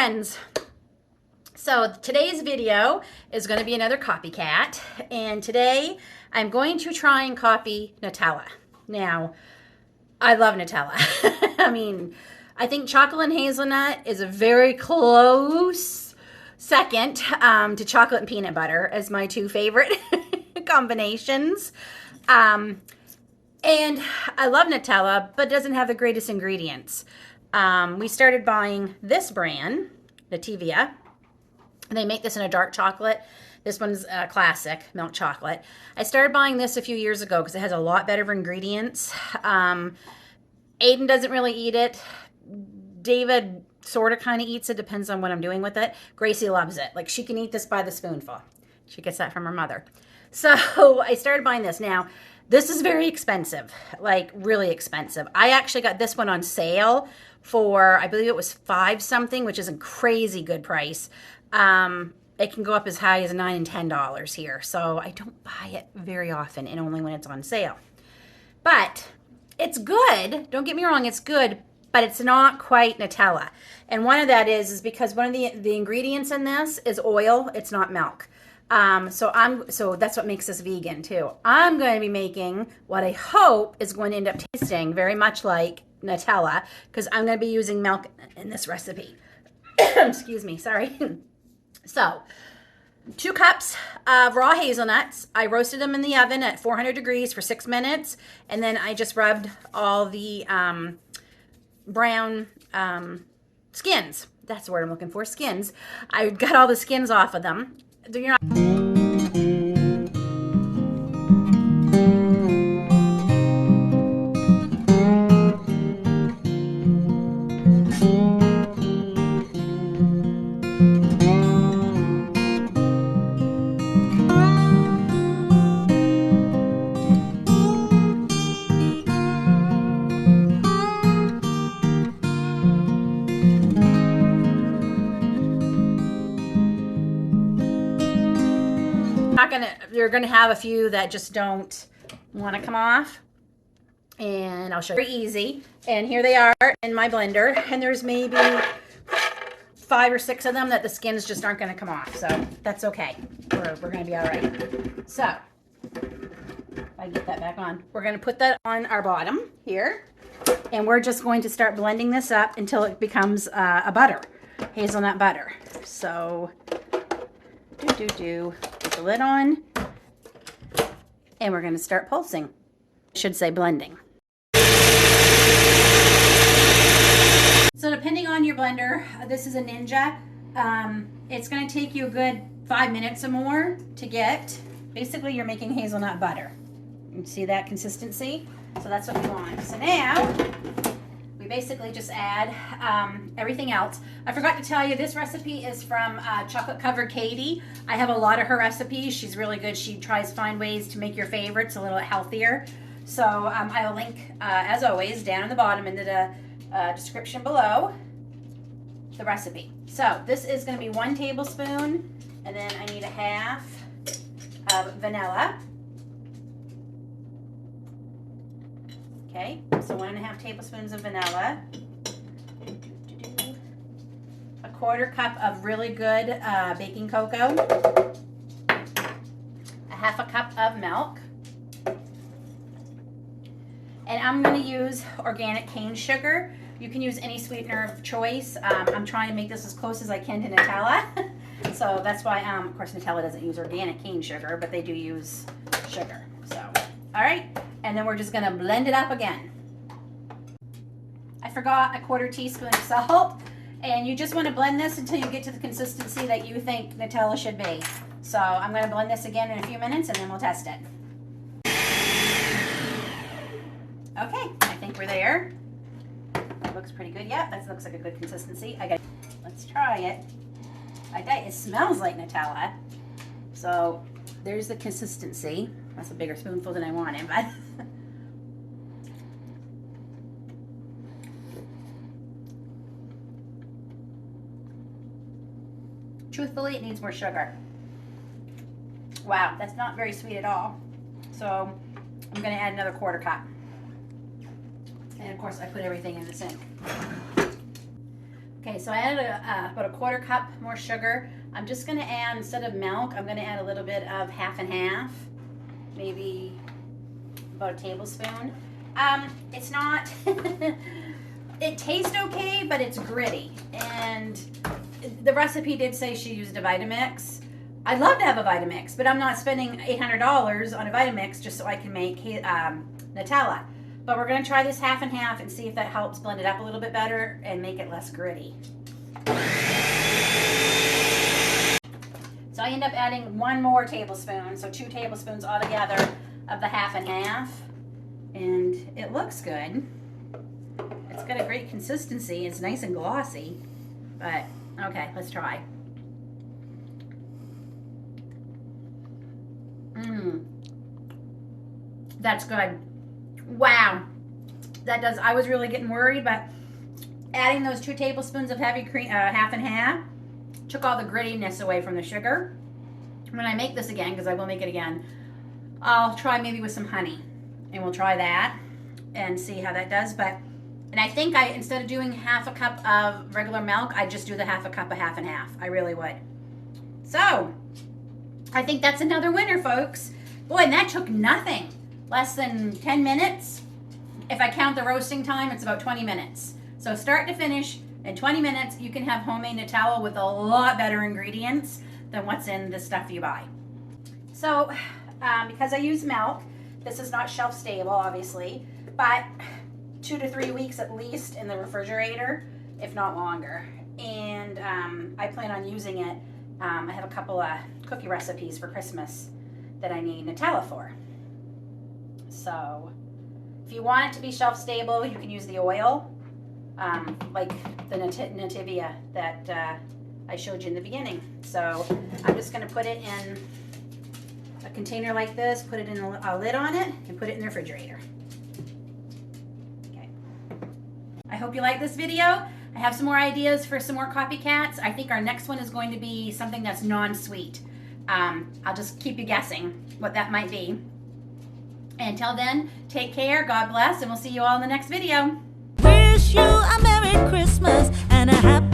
friends. So today's video is going to be another copycat, and today I'm going to try and copy Nutella. Now, I love Nutella. I mean, I think chocolate and hazelnut is a very close second to chocolate and peanut butter as my two favorite combinations. And I love Nutella, but it doesn't have the greatest ingredients. We started buying this brand, Nutella. And they make this in a dark chocolate. This one's a classic milk chocolate. I started buying this a few years ago because it has a lot better ingredients. Aiden doesn't really eat it. David sort of kind of eats it, depends on what I'm doing with it. Gracie loves it. Like, she can eat this by the spoonful. She gets that from her mother. So I started buying this. Now, this is very expensive, like really expensive. I actually got this one on sale for, I believe it was $5 something, which is a crazy good price. It can go up as high as $9 and $10 here. So I don't buy it very often and only when it's on sale. But it's good. Don't get me wrong, it's good, but it's not quite Nutella. And one of that is because one of the ingredients in this is oil. It's not milk. So that's what makes this vegan too. I'm going to be making what I hope is going to end up tasting very much like Nutella because I'm going to be using milk in this recipe. Excuse me, sorry. So, 2 cups of raw hazelnuts. I roasted them in the oven at 400 degrees for 6 minutes, and then I just rubbed all the brown skins. That's the word I'm looking for, skins. I got all the skins off of them. You're not you're gonna have a few that just don't want to come off, and I'll show you. Very easy. And here they are in my blender, and there's maybe 5 or 6 of them that the skins just aren't going to come off, so that's okay. We're going to be all right. So if I get that back on, we're going to put that on our bottom here, and we're just going to start blending this up until it becomes a butter, hazelnut butter. So put the lid on, and we're going to start pulsing. I should say blending. So depending on your blender, this is a Ninja. It's going to take you a good 5 minutes or more to get. Basically, you're making hazelnut butter. You see that consistency? So that's what we want. So now we basically just add everything else. I forgot to tell you, this recipe is from Chocolate Covered Katie. I have a lot of her recipes. She's really good. She tries to find ways to make your favorites a little healthier. So I will link, as always, down in the bottom in the description below, the recipe. So this is going to be 1 tablespoon, and then I need a half of vanilla. Okay, so 1.5 tablespoons of vanilla, a 1/4 cup of really good baking cocoa, a 1/2 cup of milk, and I'm going to use organic cane sugar. You can use any sweetener of choice. I'm trying to make this as close as I can to Nutella. So that's why, of course, Nutella doesn't use organic cane sugar, but they do use sugar. So, all right. And then we're just going to blend it up again. I forgot a 1/4 teaspoon of salt. And you just want to blend this until you get to the consistency that you think Nutella should be. So I'm going to blend this again in a few minutes, and then we'll test it. Okay, I think we're there. That looks pretty good. Yeah, that looks like a good consistency. Let's try it. It smells like Nutella. So there's the consistency. That's a bigger spoonful than I wanted, but truthfully, it needs more sugar. Wow, that's not very sweet at all. So I'm going to add another 1/4 cup. And of course, I put everything in the sink. Okay, so I added about a quarter cup more sugar. I'm just gonna add, instead of milk, I'm gonna add a little bit of half and half, maybe about a tablespoon. It's not, it tastes okay, but it's gritty. And the recipe did say she used a Vitamix. I'd love to have a Vitamix, but I'm not spending $800 on a Vitamix just so I can make Nutella. But we're gonna try this half and half and see if that helps blend it up a little bit better and make it less gritty. So I end up adding 1 more tablespoon, so 2 tablespoons altogether of the half and half. And it looks good. It's got a great consistency. It's nice and glossy. But, okay, let's try. That's good. Wow. That does, I was really getting worried, but adding those 2 tablespoons of heavy cream, half and half, took all the grittiness away from the sugar. When I make this again, because I will make it again, I'll try maybe with some honey. And we'll try that and see how that does. And I think instead of doing half a cup of regular milk, I'd just do the half a cup of half and half. I really would. So, I think that's another winner, folks. Boy, and that took nothing. Less than 10 minutes. If I count the roasting time, it's about 20 minutes. So start to finish, in 20 minutes, you can have homemade Nutella with a lot better ingredients than what's in the stuff you buy. So, because I use milk, this is not shelf stable, obviously, but 2 to 3 weeks at least in the refrigerator, if not longer. And I plan on using it. I have a couple of cookie recipes for Christmas that I need Nutella for. So if you want it to be shelf stable, you can use the oil, like the Nativia that I showed you in the beginning. So I'm just going to put it in a container like this, put it in a lid on it, and put it in the refrigerator. Okay. I hope you like this video. I have some more ideas for some more copycats. I think our next one is going to be something that's non-sweet. I'll just keep you guessing what that might be. Until then, take care, God bless, and we'll see you all in the next video. Wish you a Merry Christmas and a Happy